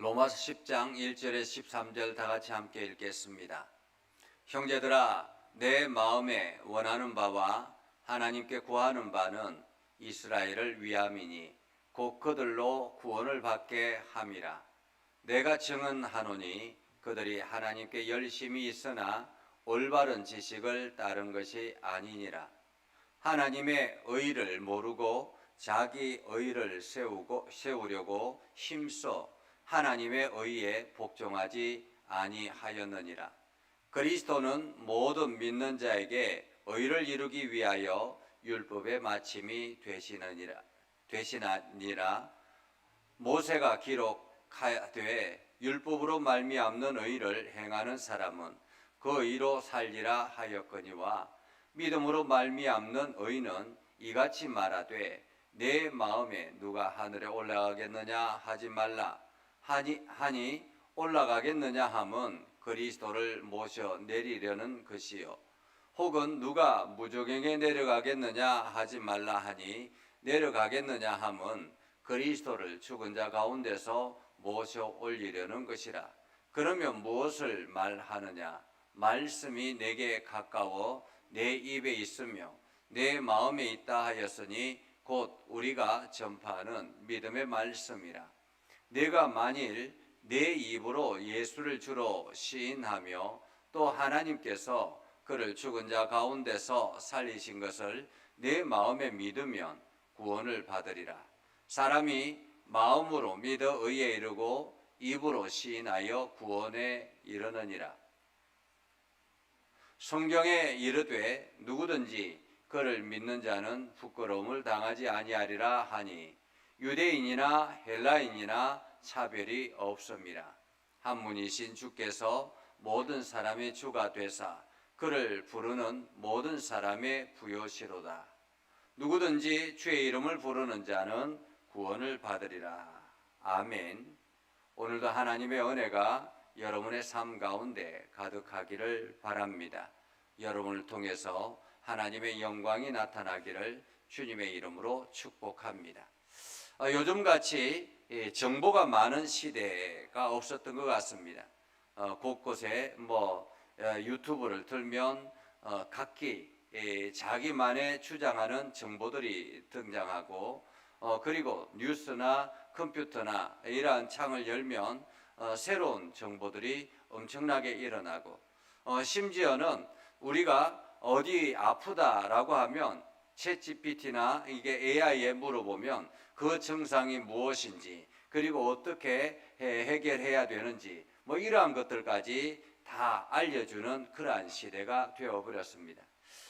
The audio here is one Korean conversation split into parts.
로마서 10장 1절에 13절 다 같이 함께 읽겠습니다. 형제들아, 내 마음에 원하는 바와 하나님께 구하는 바는 이스라엘을 위함이니 곧 그들로 구원을 받게 함이라. 내가 증언하노니 그들이 하나님께 열심히 있으나 올바른 지식을 따른 것이 아니니라. 하나님의 의를 모르고 자기 의를 세우려고 힘써 하나님의 의에 복종하지 아니하였느니라. 그리스도는 모든 믿는 자에게 의를 이루기 위하여 율법의 마침이 되시나니라. 모세가 기록하되 율법으로 말미암는 의를 행하는 사람은 그 의로 살리라 하였거니와 믿음으로 말미암는 의는 이같이 말하되 내 마음에 누가 하늘에 올라가겠느냐 하지 말라 하니 올라가겠느냐 함은 그리스도를 모셔 내리려는 것이요, 혹은 누가 무저갱에 내려가겠느냐 하지 말라 하니 내려가겠느냐 함은 그리스도를 죽은 자 가운데서 모셔 올리려는 것이라. 그러면 무엇을 말하느냐? 말씀이 내게 가까워 내 입에 있으며 내 마음에 있다 하였으니 곧 우리가 전파하는 믿음의 말씀이라. 내가 만일 내 입으로 예수를 주로 시인하며 또 하나님께서 그를 죽은 자 가운데서 살리신 것을 내 마음에 믿으면 구원을 받으리라. 사람이 마음으로 믿어 의에 이르고 입으로 시인하여 구원에 이르느니라. 성경에 이르되 누구든지 그를 믿는 자는 부끄러움을 당하지 아니하리라 하니 유대인이나 헬라인이나 차별이 없음이라. 한 분이신 주께서 모든 사람의 주가 되사 그를 부르는 모든 사람의 부요시로다. 누구든지 주의 이름을 부르는 자는 구원을 받으리라. 아멘. 오늘도 하나님의 은혜가 여러분의 삶 가운데 가득하기를 바랍니다. 여러분을 통해서 하나님의 영광이 나타나기를 주님의 이름으로 축복합니다. 요즘같이 정보가 많은 시대가 없었던 것 같습니다. 곳곳에 유튜브를 틀면 각기 자기만의 주장하는 정보들이 등장하고, 그리고 뉴스나 컴퓨터나 이러한 창을 열면 새로운 정보들이 엄청나게 일어나고, 심지어는 우리가 어디 아프다라고 하면 챗GPT나 이게 AI에 물어보면 그 증상이 무엇인지, 그리고 어떻게 해결해야 되는지 이러한 것들까지 다 알려주는 그러한 시대가 되어버렸습니다.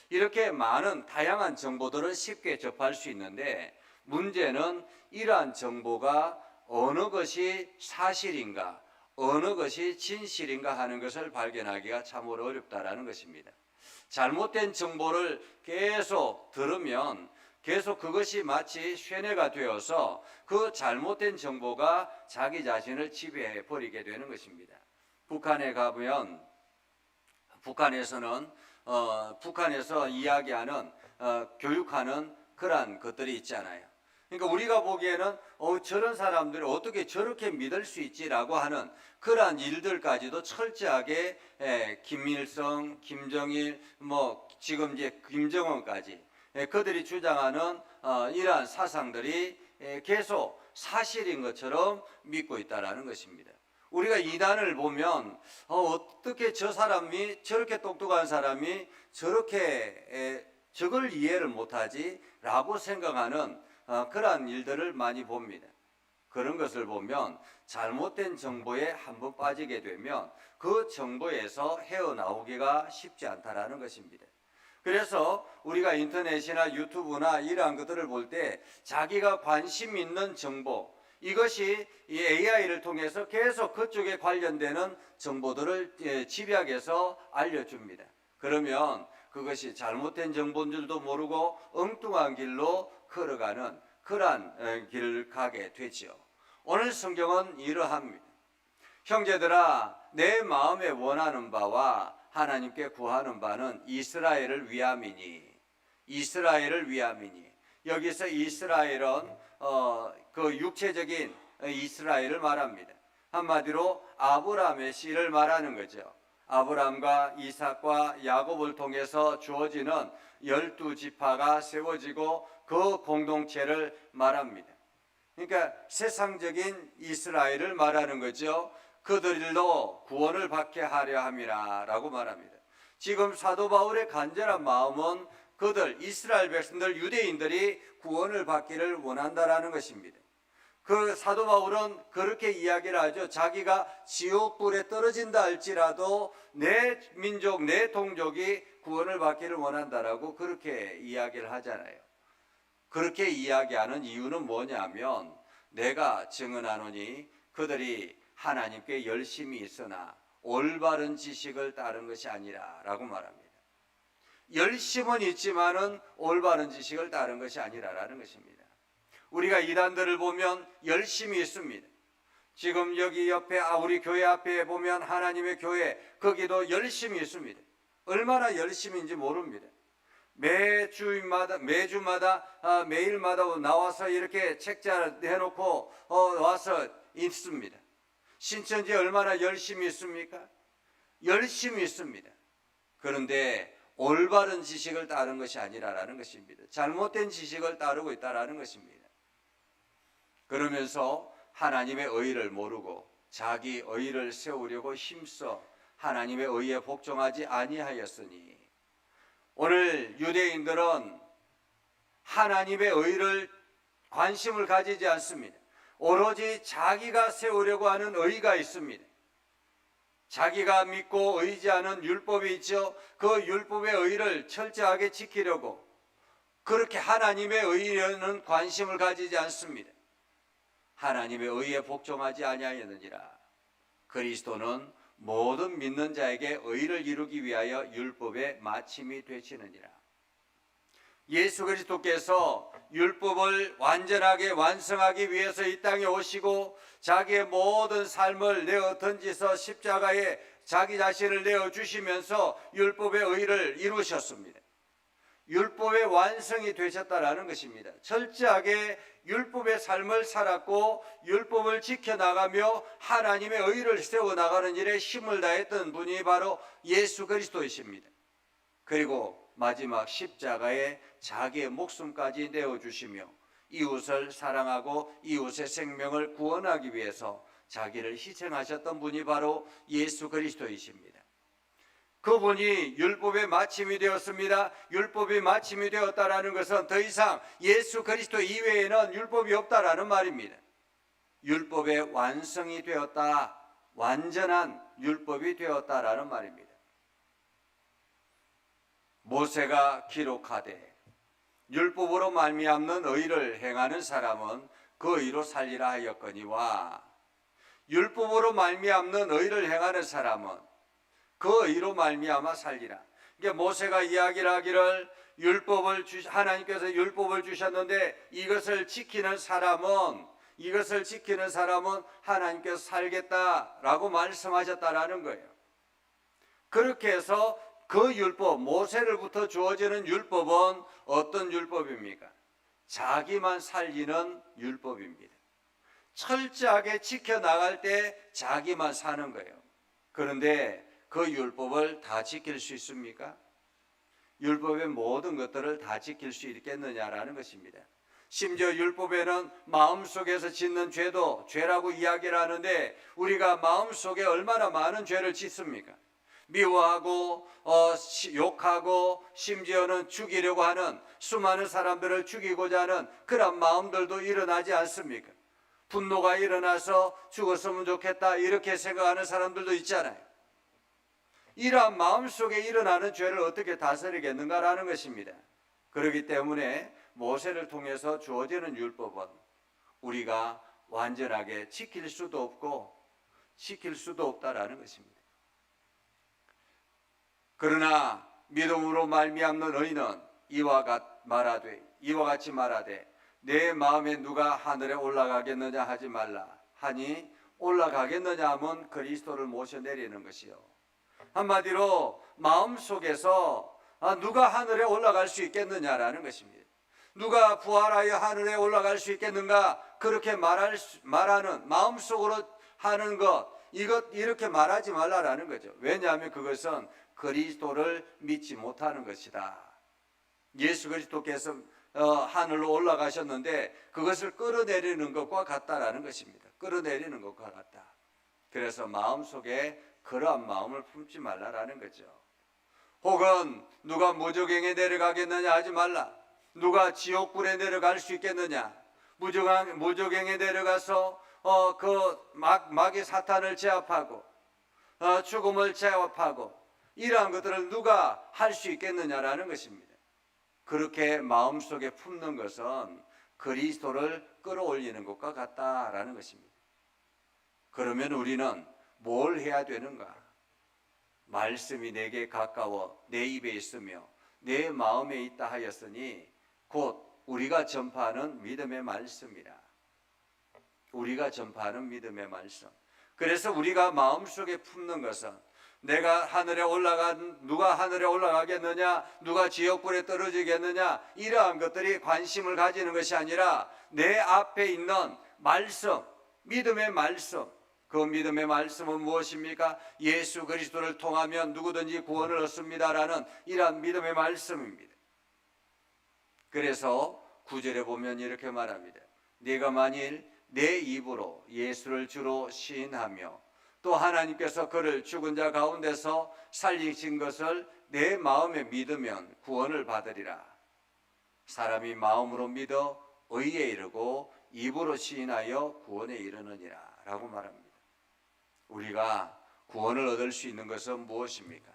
이렇게 많은 다양한 정보들을 쉽게 접할 수 있는데, 문제는 이러한 정보가 어느 것이 사실인가, 어느 것이 진실인가 하는 것을 발견하기가 참으로 어렵다라는 것입니다. 잘못된 정보를 계속 들으면 계속 그것이 마치 쇠뇌가 되어서 그 잘못된 정보가 자기 자신을 지배해 버리게 되는 것입니다. 북한에 가보면 북한에서 이야기하는 교육하는 그러한 것들이 있잖아요. 그러니까 우리가 보기에는 저런 사람들이 어떻게 저렇게 믿을 수 있지라고 하는 그러한 일들까지도 철저하게 김일성, 김정일, 지금 이제 김정은까지 그들이 주장하는 이러한 사상들이 계속 사실인 것처럼 믿고 있다라는 것입니다. 우리가 이단을 보면 어떻게 저 사람이, 저렇게 똑똑한 사람이 저렇게 저걸 이해를 못하지라고 생각하는 그러한 일들을 많이 봅니다. 그런 것을 보면 잘못된 정보에 한번 빠지게 되면 그 정보에서 헤어나오기가 쉽지 않다라는 것입니다. 그래서 우리가 인터넷이나 유튜브나 이러한 것들을 볼 때 자기가 관심 있는 정보, 이것이 이 AI를 통해서 계속 그쪽에 관련되는 정보들을 집약해서 알려줍니다. 그러면 그것이 잘못된 정보인 줄도 모르고 엉뚱한 길로 걸어가는 그러한 길을 가게 되죠. 오늘 성경은 이러합니다. 형제들아, 내 마음에 원하는 바와 하나님께 구하는 바는 이스라엘을 위함이니. 이스라엘을 위함이니. 여기서 이스라엘은 그 육체적인 이스라엘을 말합니다. 한마디로 아브라함의 씨를 말하는 거죠. 아브라함과 이삭과 야곱을 통해서 주어지는 12지파가 세워지고 그 공동체를 말합니다. 그러니까 세상적인 이스라엘을 말하는 거죠. 그들로 구원을 받게 하려 함이라 라고 말합니다. 지금 사도 바울의 간절한 마음은 그들 이스라엘 백성들 유대인들이 구원을 받기를 원한다라는 것입니다. 그 사도 바울은 그렇게 이야기를 하죠. 자기가 지옥불에 떨어진다 할지라도 내 민족 내 동족이 구원을 받기를 원한다라고 그렇게 이야기를 하잖아요. 그렇게 이야기하는 이유는 뭐냐면 내가 증언하노니 그들이 하나님께 열심히 있으나 올바른 지식을 따른 것이 아니라 라고 말합니다. 열심은 있지만은 올바른 지식을 따른 것이 아니라라는 것입니다. 우리가 이단들을 보면 열심히 있습니다. 지금 여기 옆에 우리 교회 앞에 보면 하나님의 교회 거기도 열심히 있습니다. 얼마나 열심인지 모릅니다. 매주마다 매일마다 나와서 이렇게 책자 해놓고 와서 있습니다. 신천지 얼마나 열심히 있습니까? 열심히 있습니다. 그런데 올바른 지식을 따른 것이 아니라라는 것입니다. 잘못된 지식을 따르고 있다라는 것입니다. 그러면서 하나님의 의를 모르고 자기 의를 세우려고 힘써 하나님의 의에 복종하지 아니하였으니 오늘 유대인들은 하나님의 의를 관심을 가지지 않습니다. 오로지 자기가 세우려고 하는 의가 있습니다. 자기가 믿고 의지하는 율법이 있죠. 그 율법의 의를 철저하게 지키려고 그렇게 하나님의 의에는 관심을 가지지 않습니다. 하나님의 의에 복종하지 아니하였느니라. 그리스도는 모든 믿는 자에게 의를 이루기 위하여 율법의 마침이 되시느니라. 예수 그리스도께서 율법을 완전하게 완성하기 위해서 이 땅에 오시고 자기의 모든 삶을 내어 던지서 십자가에 자기 자신을 내어 주시면서 율법의 의를 이루셨습니다. 율법의 완성이 되셨다라는 것입니다. 철저하게 율법의 삶을 살았고 율법을 지켜나가며 하나님의 의를 세워나가는 일에 힘을 다했던 분이 바로 예수 그리스도이십니다. 그리고 마지막 십자가에 자기의 목숨까지 내어주시며 이웃을 사랑하고 이웃의 생명을 구원하기 위해서 자기를 희생하셨던 분이 바로 예수 그리스도이십니다. 그분이 율법의 마침이 되었습니다. 율법이 마침이 되었다라는 것은 더 이상 예수 그리스도 이외에는 율법이 없다라는 말입니다. 율법의 완성이 되었다, 완전한 율법이 되었다라는 말입니다. 모세가 기록하되 율법으로 말미암는 의를 행하는 사람은 그 의로 살리라 하였거니와 율법으로 말미암는 의를 행하는 사람은 그 의로 말미암아 살리라. 그러니까 모세가 이야기를 하기를 하나님께서 율법을 주셨는데 이것을 지키는 사람은 하나님께서 살겠다라고 말씀하셨다라는 거예요. 그렇게 해서 그 율법, 모세로부터 주어지는 율법은 어떤 율법입니까? 자기만 살리는 율법입니다. 철저하게 지켜나갈 때 자기만 사는 거예요. 그런데 그 율법을 다 지킬 수 있습니까? 율법의 모든 것들을 다 지킬 수 있겠느냐라는 것입니다. 심지어 율법에는 마음속에서 짓는 죄도 죄라고 이야기를 하는데 우리가 마음속에 얼마나 많은 죄를 짓습니까? 미워하고 욕하고 심지어는 죽이려고 하는 수많은 사람들을 죽이고자 하는 그런 마음들도 일어나지 않습니까? 분노가 일어나서 죽었으면 좋겠다 이렇게 생각하는 사람들도 있잖아요. 이러한 마음속에 일어나는 죄를 어떻게 다스리겠는가라는 것입니다. 그렇기 때문에 모세를 통해서 주어지는 율법은 우리가 완전하게 지킬 수도 없고 지킬 수도 없다라는 것입니다. 그러나 믿음으로 말미암는 의인은 이와 같이 말하되 내 마음에 누가 하늘에 올라가겠느냐 하지 말라 하니 올라가겠느냐 하면 그리스도를 모셔내리는 것이요. 한마디로 마음속에서 누가 하늘에 올라갈 수 있겠느냐라는 것입니다. 누가 부활하여 하늘에 올라갈 수 있겠는가 그렇게 말하는 마음속으로 하는 것, 이렇게 말하지 말라라는 거죠. 왜냐하면 그것은 그리스도를 믿지 못하는 것이다. 예수 그리스도께서 하늘로 올라가셨는데 그것을 끌어내리는 것과 같다라는 것입니다. 끌어내리는 것과 같다. 그래서 마음속에 그러한 마음을 품지 말라라는 거죠. 혹은 누가 무저갱에 내려가겠느냐 하지 말라. 누가 지옥불에 내려갈 수 있겠느냐. 무저갱에 내려가서 마귀 사탄을 제압하고 죽음을 제압하고 이러한 것들을 누가 할 수 있겠느냐라는 것입니다. 그렇게 마음속에 품는 것은 그리스도를 끌어올리는 것과 같다라는 것입니다. 그러면 우리는 뭘 해야 되는가? 말씀이 내게 가까워 내 입에 있으며 내 마음에 있다 하였으니 곧 우리가 전파하는 믿음의 말씀이라. 우리가 전파하는 믿음의 말씀. 그래서 우리가 마음속에 품는 것은 내가 누가 하늘에 올라가겠느냐, 누가 지옥불에 떨어지겠느냐, 이러한 것들이 관심을 가지는 것이 아니라 내 앞에 있는 말씀, 믿음의 말씀. 그 믿음의 말씀은 무엇입니까? 예수 그리스도를 통하면 누구든지 구원을 얻습니다라는 이러한 믿음의 말씀입니다. 그래서 9절에 보면 이렇게 말합니다. 네가 만일 내 입으로 예수를 주로 시인하며 또 하나님께서 그를 죽은 자 가운데서 살리신 것을 내 마음에 믿으면 구원을 받으리라. 사람이 마음으로 믿어 의에 이르고 입으로 시인하여 구원에 이르느니라 라고 말합니다. 우리가 구원을 얻을 수 있는 것은 무엇입니까?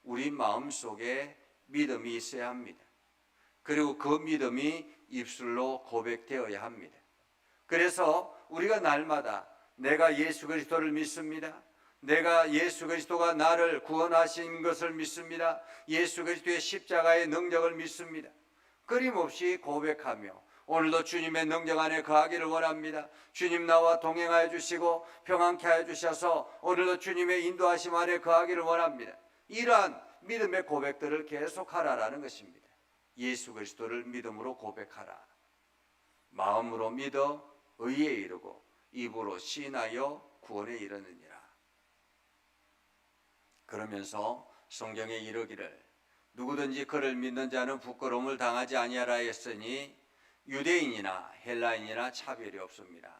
우리 마음속에 믿음이 있어야 합니다. 그리고 그 믿음이 입술로 고백되어야 합니다. 그래서 우리가 날마다 내가 예수 그리스도를 믿습니다. 내가 예수 그리스도가 나를 구원하신 것을 믿습니다. 예수 그리스도의 십자가의 능력을 믿습니다. 끊임없이 고백하며 오늘도 주님의 능력 안에 거하기를 원합니다. 주님 나와 동행하여 주시고 평안케 하여 주셔서 오늘도 주님의 인도하심 안에 거하기를 원합니다. 이러한 믿음의 고백들을 계속하라라는 것입니다. 예수 그리스도를 믿음으로 고백하라. 마음으로 믿어 의에 이르고 입으로 시인하여 구원에 이르느니라. 그러면서 성경에 이르기를 누구든지 그를 믿는 자는 부끄러움을 당하지 아니하라 했으니 유대인이나 헬라인이나 차별이 없습니다.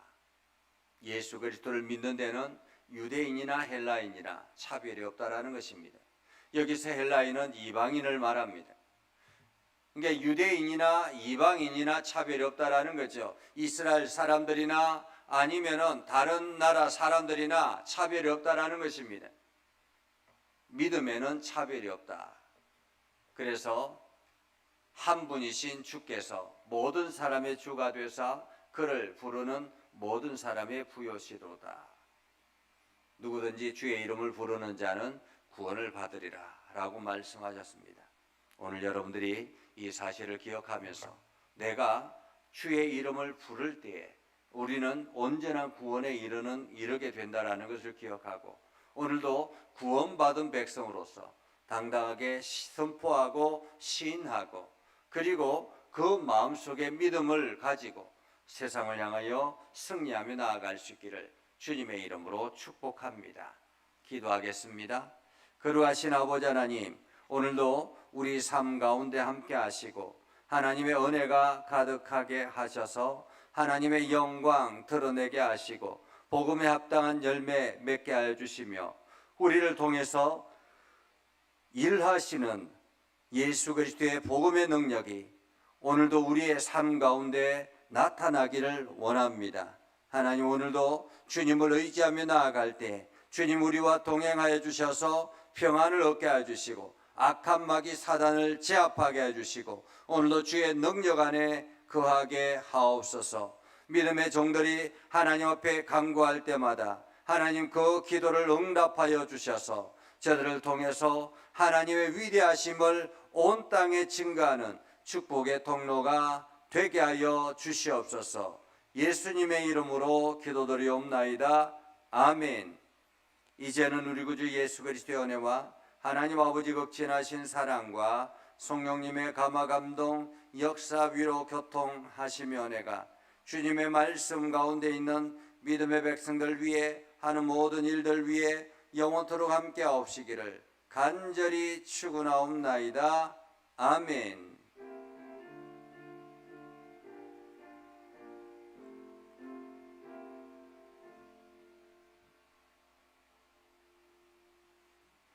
예수 그리스도를 믿는 데는 유대인이나 헬라인이나 차별이 없다라는 것입니다. 여기서 헬라인은 이방인을 말합니다. 그러니까 유대인이나 이방인이나 차별이 없다라는 거죠. 이스라엘 사람들이나 아니면은 다른 나라 사람들이나 차별이 없다라는 것입니다. 믿음에는 차별이 없다. 그래서 한 분이신 주께서 모든 사람의 주가 되사 그를 부르는 모든 사람의 부요시로다. 누구든지 주의 이름을 부르는 자는 구원을 받으리라 라고 말씀하셨습니다. 오늘 여러분들이 이 사실을 기억하면서 내가 주의 이름을 부를 때에 우리는 온전한 구원에 이르게 된다라는 것을 기억하고 오늘도 구원받은 백성으로서 당당하게 선포하고 시인하고 그리고 그 마음속에 믿음을 가지고 세상을 향하여 승리하며 나아갈 수 있기를 주님의 이름으로 축복합니다. 기도하겠습니다. 거룩하신 아버지 하나님, 오늘도 우리 삶 가운데 함께 하시고 하나님의 은혜가 가득하게 하셔서 하나님의 영광 드러내게 하시고 복음에 합당한 열매 맺게 하여 주시며 우리를 통해서 일하시는 예수 그리스도의 복음의 능력이 오늘도 우리의 삶 가운데 나타나기를 원합니다. 하나님, 오늘도 주님을 의지하며 나아갈 때 주님 우리와 동행하여 주셔서 평안을 얻게 하여 주시고 악한 마귀 사단을 제압하게 해 주시고 오늘도 주의 능력 안에 거하게 하옵소서. 믿음의 종들이 하나님 앞에 간구할 때마다 하나님 그 기도를 응답하여 주셔서 저들을 통해서 하나님의 위대하심을 온 땅에 증거하는 축복의 통로가 되게 하여 주시옵소서. 예수님의 이름으로 기도드리옵나이다. 아멘. 이제는 우리 구주 예수 그리스도의 은혜와 하나님 아버지 극진하신 사랑과 성령님의 감화 감동 역사 위로 교통하시며 은혜가 주님의 말씀 가운데 있는 믿음의 백성들 위에 하는 모든 일들 위에 영원토록 함께 하옵시기를 간절히 축원하옵나이다. 아멘.